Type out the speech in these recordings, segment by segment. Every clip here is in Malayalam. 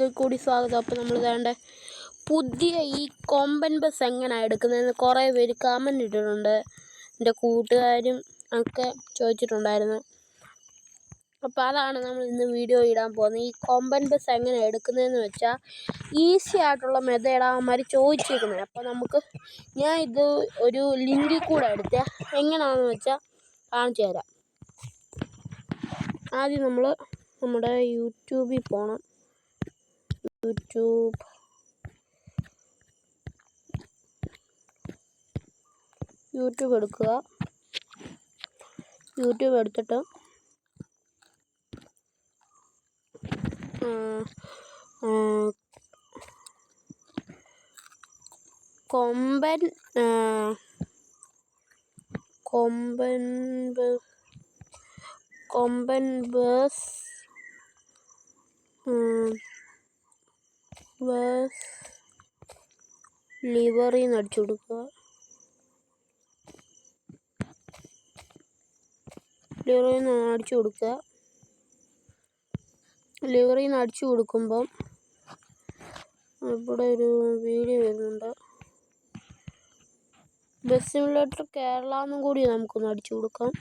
ഒരിക്കൽ കൂടി സ്വാഗതം. അപ്പോൾ നമ്മൾ വേണ്ട പുതിയ ഈ കൊമ്പൻ ബസ് എങ്ങനെയാണ് എടുക്കുന്നതെന്ന് കുറേ പേര് കമൻറ്റ് ഇട്ടിട്ടുണ്ട്. എൻ്റെ കൂട്ടുകാരും ഒക്കെ ചോദിച്ചിട്ടുണ്ടായിരുന്നു. അപ്പോൾ അതാണ് നമ്മൾ ഇന്ന് വീഡിയോ ഇടാൻ പോകുന്നത്. ഈ കൊമ്പൻ ബസ് എങ്ങനെ എടുക്കുന്നതെന്ന് വെച്ചാൽ ഈസി ആയിട്ടുള്ള മെത്തേഡാവന്മാർ ചോദിച്ചിരിക്കുന്നത്. അപ്പോൾ ഞാൻ ഇത് ഒരു ലിങ്കിൽ കൂടെ എടുത്ത് എങ്ങനെയാണെന്ന് വെച്ചാൽ കാണിച്ചു തരാം. ആദ്യം നമ്മൾ നമ്മുടെ യൂട്യൂബിൽ പോകണം. യൂട്യൂബ് എടുക്കുക. യൂട്യൂബ് എടുത്തിട്ട് കൊമ്പൻ ബസ് ലിവറിന്ന് അടിച്ചു കൊടുക്കുക. ലിവറിന്ന് അടിച്ചു കൊടുക്കുമ്പം ഇവിടെ ഒരു വീഡിയോ വരുന്നുണ്ട്. ബസ് സിമുലേറ്റർ കേരള എന്നും കൂടി നമുക്കൊന്ന് അടിച്ചു കൊടുക്കാം.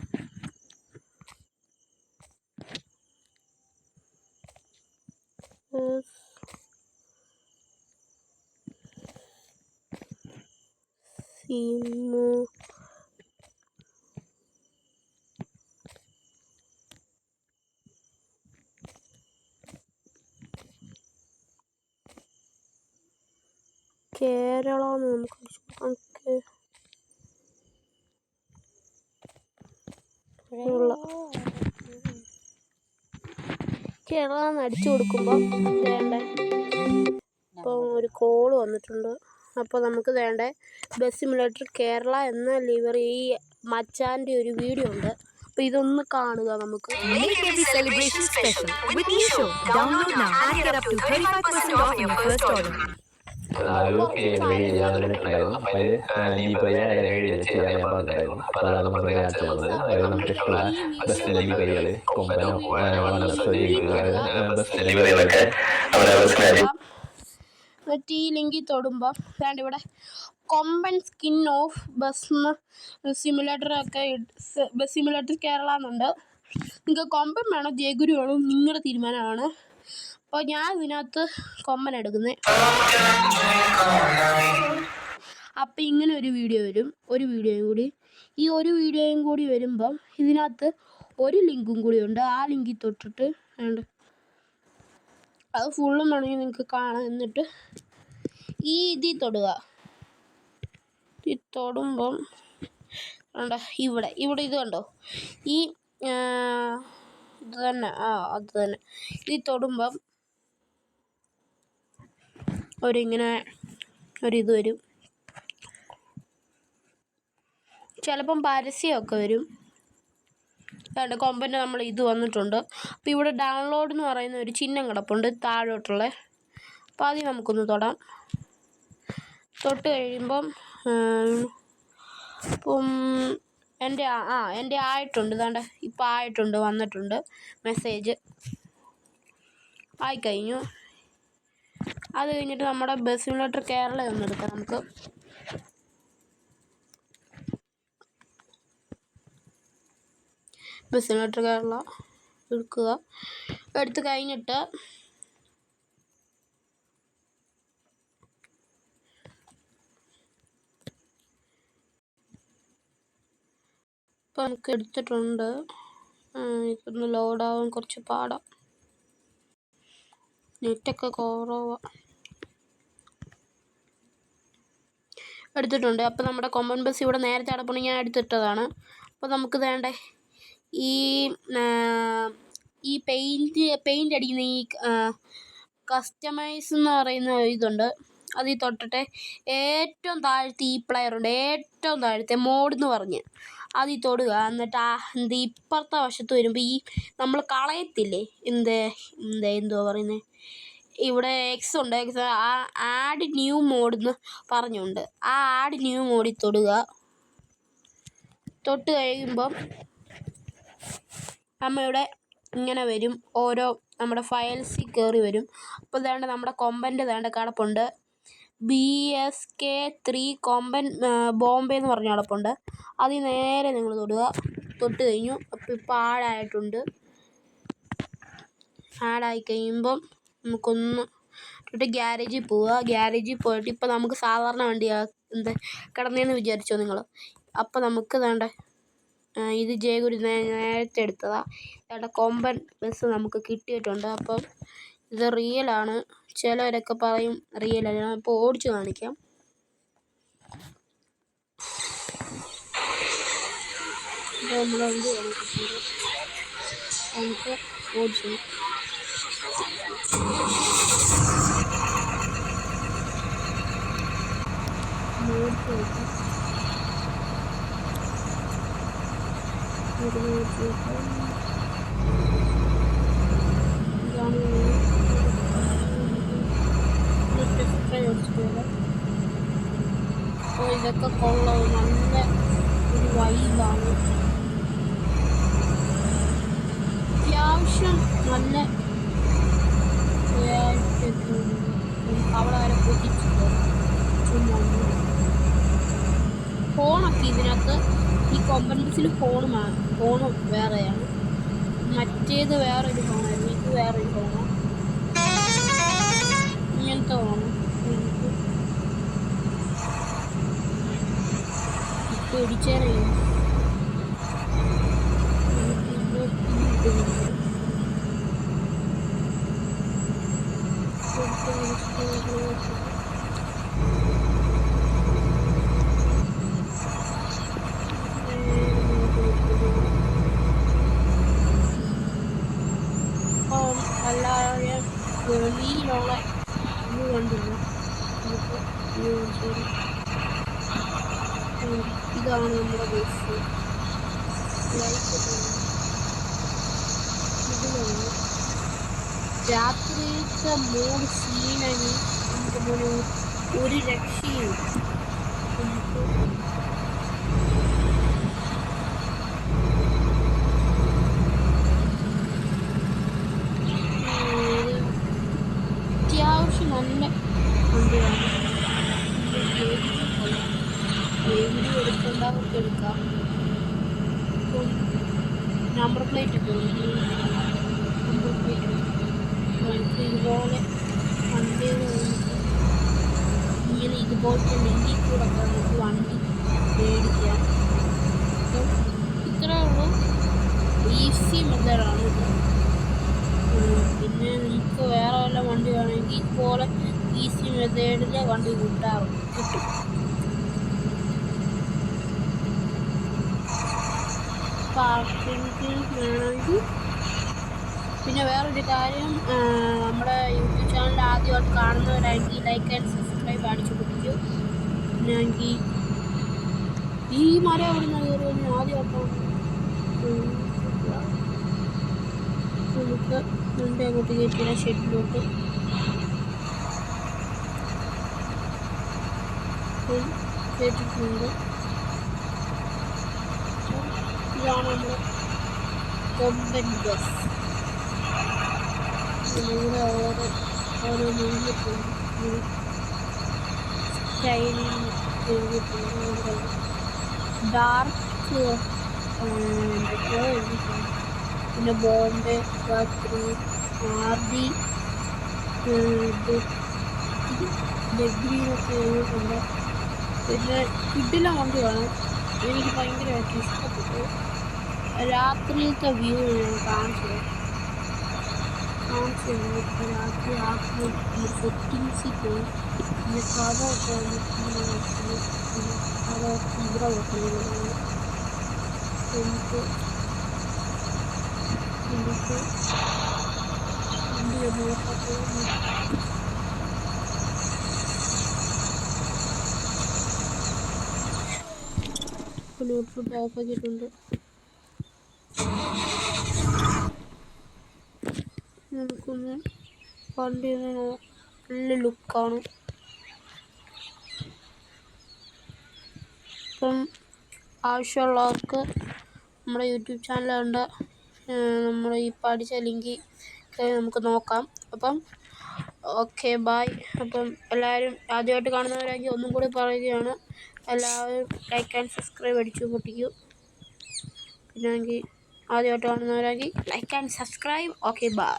കേരള നമുക്ക് കേരള അടിച്ചു കൊടുക്കുമ്പോൾ വേണ്ടേ ഇപ്പോൾ ഒരു കോള് വന്നിട്ടുണ്ട്. അപ്പോൾ നമുക്ക് വേണ്ട ബസ് സിമുലേറ്റർ കേരള എന്ന ലിവറി ഈ മച്ചാൻ്റെ ഒരു വീഡിയോ ഉണ്ട്. അപ്പോൾ ഇതൊന്ന് കാണുക. നമുക്ക് എന്നിട്ട് ഈ ലിങ്കിൽ തൊടുമ്പോൾ വേണ്ട ഇവിടെ കൊമ്പൻ skin of bus simulator Kerala എന്നുണ്ട്. നിങ്ങൾക്ക് കൊമ്പൻ വേണോ ജയഗുരു വേണോ നിങ്ങളുടെ തീരുമാനമാണ്. അപ്പോൾ ഞാൻ ഇതിനകത്ത് കൊമ്പൻ എടുക്കുന്നത്. അപ്പം ഇങ്ങനെ ഒരു വീഡിയോ വരും. ഒരു വീഡിയോയും കൂടി വരുമ്പം ഇതിനകത്ത് ഒരു ലിങ്കും കൂടി ഉണ്ട്. ആ ലിങ്കിൽ തൊട്ടിട്ട് വേണ്ട അത് ഫുള്ളും വേണമെങ്കിൽ നിങ്ങൾക്ക് കാണാം. എന്നിട്ട് ഇതിൽ തൊടുക. ഇത് തൊടുമ്പം വേണ്ട ഇവിടെ ഇത് കണ്ടോ, ഈ ഇത് തന്നെ അത് തന്നെ. ഇത് തൊടുമ്പം ഒരിത് വരും. ചിലപ്പം പരസ്യമൊക്കെ വരും. വേണ്ട കൊമ്പൻ്റെ നമ്മൾ ഇത് വന്നിട്ടുണ്ട്. അപ്പോൾ ഇവിടെ ഡൗൺലോഡ് എന്ന് പറയുന്ന ഒരു ചിഹ്നം കിടപ്പുണ്ട് താഴോട്ടുള്ള. അപ്പോൾ ആദ്യം നമുക്കൊന്ന് തൊടാം. തൊട്ട് കഴിയുമ്പം ഇപ്പം എൻ്റെ ആയിട്ടുണ്ട്. വേണ്ട ഇപ്പം ആയിട്ടുണ്ട്, വന്നിട്ടുണ്ട് മെസ്സേജ് ആയിക്കഴിഞ്ഞു. അത് കഴിഞ്ഞിട്ട് നമ്മുടെ ബസ് സിമുലേറ്റർ കേരള ഒന്ന് എടുക്കാം. നമുക്ക് ബസ് സിമുലേറ്റർ കേരള എടുക്കുക. എടുത്ത് കഴിഞ്ഞിട്ട് ഇപ്പം നമുക്ക് എടുത്തിട്ടുണ്ട്. ഇതൊന്ന് ലോഡാവാൻ കുറച്ച് പാടാം, നെറ്റൊക്കെ കുറവാണ്. എടുത്തിട്ടുണ്ട്. അപ്പോൾ നമ്മുടെ കൊമ്പൻ ബസ് ഇവിടെ നേരത്തെ അടപ്പുണ്ട്, ഞാൻ എടുത്തിട്ടതാണ്. അപ്പോൾ നമുക്ക് വേണ്ടേ ഈ പെയിൻ്റ് അടിക്കുന്ന ഈ കസ്റ്റമൈസ് എന്ന് പറയുന്ന ഇതുണ്ട്. അതിൽ തൊട്ടിട്ട് ഏറ്റവും താഴത്തെ ഈ പ്ലെയറുണ്ട്, ഏറ്റവും താഴത്തെ മോഡ് എന്ന് പറഞ്ഞ് അതിൽ തൊടുക. എന്നിട്ട് ഇപ്പുറത്തെ വശത്ത് വരുമ്പോൾ ഈ നമ്മൾ കളയത്തില്ലേ എന്തുവാ പറയുന്നത്, ഇവിടെ എക്സ് ഉണ്ട്. ആഡ് ന്യൂ മോഡ് എന്ന് പറഞ്ഞുണ്ട്. ആ ആഡ് ന്യൂ മോഡിൽ തൊടുക. തൊട്ട് കഴിയുമ്പം നമ്മളിവിടെ ഇങ്ങനെ വരും. ഓരോ നമ്മുടെ ഫയൽസിൽ കയറി വരും. അപ്പോൾ ഇതാണ്ട് നമ്മുടെ കൊമ്പൻ്റെ ഇതാണ്ട് കിടപ്പുണ്ട്. BSK3 കൊമ്പൻ ബോംബെ എന്ന് പറഞ്ഞ കിടപ്പുണ്ട്. അതിൽ നേരെ നിങ്ങൾ തൊട്ട് കഴിഞ്ഞു. അപ്പോൾ ഇപ്പോൾ ആഡായിട്ടുണ്ട്. ആഡായി കഴിയുമ്പം നമുക്കൊന്ന് ഗ്യാരേജിൽ പോവുക. ഗ്യാരേജിൽ പോയിട്ട് ഇപ്പോൾ നമുക്ക് സാധാരണ വണ്ടിയാണ് കിടന്നതെന്ന് വിചാരിച്ചോ നിങ്ങൾ. അപ്പോൾ നമുക്ക് വേണ്ട ഇത് ജയഗുരു നേരത്തെ എടുത്തതാണ്. ഇവിടെ കൊമ്പൻ ബസ് നമുക്ക് കിട്ടിയിട്ടുണ്ട്. അപ്പം ഇത് റിയലാണ്. ചിലവരൊക്കെ പറയും റിയലല്ല. ഇപ്പോൾ ഓടിച്ച് കാണിക്കാം. ഇപ്പോൾ നമ്മൾ വണ്ടി കാണിച്ചിട്ടുണ്ട്. നമുക്ക് ഓടിച്ചു അപ്പോൾ ഇതൊക്കെ കൊള്ളാം. നല്ല ഒരു വൈബാണ്. അത്യാവശ്യം നല്ല അവിടെ വരെ പൊട്ടിച്ചിട്ട് ഫോണൊക്കെ ഇതിനകത്ത് ഈ കൊമ്പൻ ബസ്സിൽ ഫോണ് വേറെയാണ്. മറ്റേത് വേറൊരു ഫോണായിരുന്നു. ഇത് വേറൊരു ഫോണാണ്. ഇങ്ങനത്തെ ഫോണ് ഇപ്പോൾ ഇടിച്ചേനെ അല്ലാതെ വെളിയിലുള്ള ഇത് കണ്ടില്ല. ഇതാണ് നമ്മുടെ ബസ്. ഇതിലാണ് രാത്രിയിലത്തെ മൂഡ് സീനാണ്. നമുക്ക് ഒരു രക്ഷയും നമുക്ക് അത്യാവശ്യം നല്ല വണ്ടിയാണ്. വീഡിയോ എടുക്കേണ്ടവർക്ക് എടുക്കാം. ഇപ്പം നമ്പർ പ്ലേറ്റ് ഒക്കെ നമ്പർ പ്ലേറ്റ് നമുക്ക് ഇതുപോലെ വണ്ടികൾ ഇങ്ങനെ ഇതുപോലത്തെ ലിങ്കിൽ കൂടെ ഒക്കെ നമുക്ക് വണ്ടി മേടിക്കാം. അപ്പം ഇത്രയേ ഉള്ളൂ. ഈസി മെത്തേഡാണ് ഇത്. പിന്നെ നിങ്ങൾക്ക് വേറെ വല്ല വണ്ടി വേണമെങ്കിൽ ഇതുപോലെ ഈസി മെത്തേഡിൽ വണ്ടി കിട്ടും. പാർക്കിംഗ് വേണമെങ്കിൽ. പിന്നെ വേറൊരു കാര്യം, നമ്മുടെ യൂട്യൂബ് ചാനൽ ആദ്യമായിട്ട് കാണുന്നവരാണെങ്കിൽ ലൈക്ക് ആൻഡ് സബ്സ്ക്രൈബ് അടിച്ചു കൊടുക്കൂ. പിന്നെങ്കിൽ ഈ മരം അവിടെ നിന്ന് കയറി ആദ്യമായിട്ടാണ് നമുക്ക് വണ്ടി അങ്ങോട്ട് കയറ്റിയ ഷെഡിലോട്ട് കേട്ടിട്ടുണ്ട്. ഇതാണ് നമ്മുടെ കൊമ്പൻ ബസ്. ഇവിടെ ഓരോ എഴുതിയിട്ടുണ്ട്. സ്റ്റൈലിൽ എഴുതിയിട്ടുണ്ട്. ഡാർക്ക് എന്തൊക്കെയോ എഴുതിയിട്ടുണ്ട്. പിന്നെ ബോംബെ രാത്രി RD ഡെഗ്രിന്നൊക്കെ എഴുതിയിട്ടുണ്ട്. പിന്നെ കിഡിലെ വണ്ടിയാണ്. എനിക്ക് ഭയങ്കരമായിട്ട് ഇഷ്ടപ്പെട്ടു. രാത്രിയിലത്തെ വ്യൂ ഞാൻ കാണിച്ചത്. ഇപ്പോൾ രാത്രി ആക്കി സെറ്റിങ്സിൽ പോയി പിന്നെ കഥയൊക്കെ ഇവിടെ വെക്കുന്നത് എനിക്ക് വണ്ടി ബ്ലൂടൂത്ത് ഓഫ് ആക്കിയിട്ടുണ്ട്. നമുക്കൊന്ന് വണ്ടി നല്ല ലുക്കാണ്. ഇപ്പം ആവശ്യമുള്ളവർക്ക് നമ്മുടെ യൂട്യൂബ് ചാനലുണ്ട്. നമ്മൾ ഈ പഠിച്ച ലിങ്ക് നമുക്ക് നോക്കാം. അപ്പം ഓക്കെ ബായ്. അപ്പം എല്ലാവരും ആദ്യമായിട്ട് കാണുന്നവരാണെങ്കിൽ ഒന്നും കൂടി പറയുകയാണ്, എല്ലാവരും ലൈക്ക് ആൻഡ് സബ്സ്ക്രൈബ് അടിച്ചു പൊട്ടിക്കൂ. പിന്നെങ്കിൽ ആദ്യമായിട്ട് കാണുന്നവരാണെങ്കിൽ like and subscribe. Okay bye.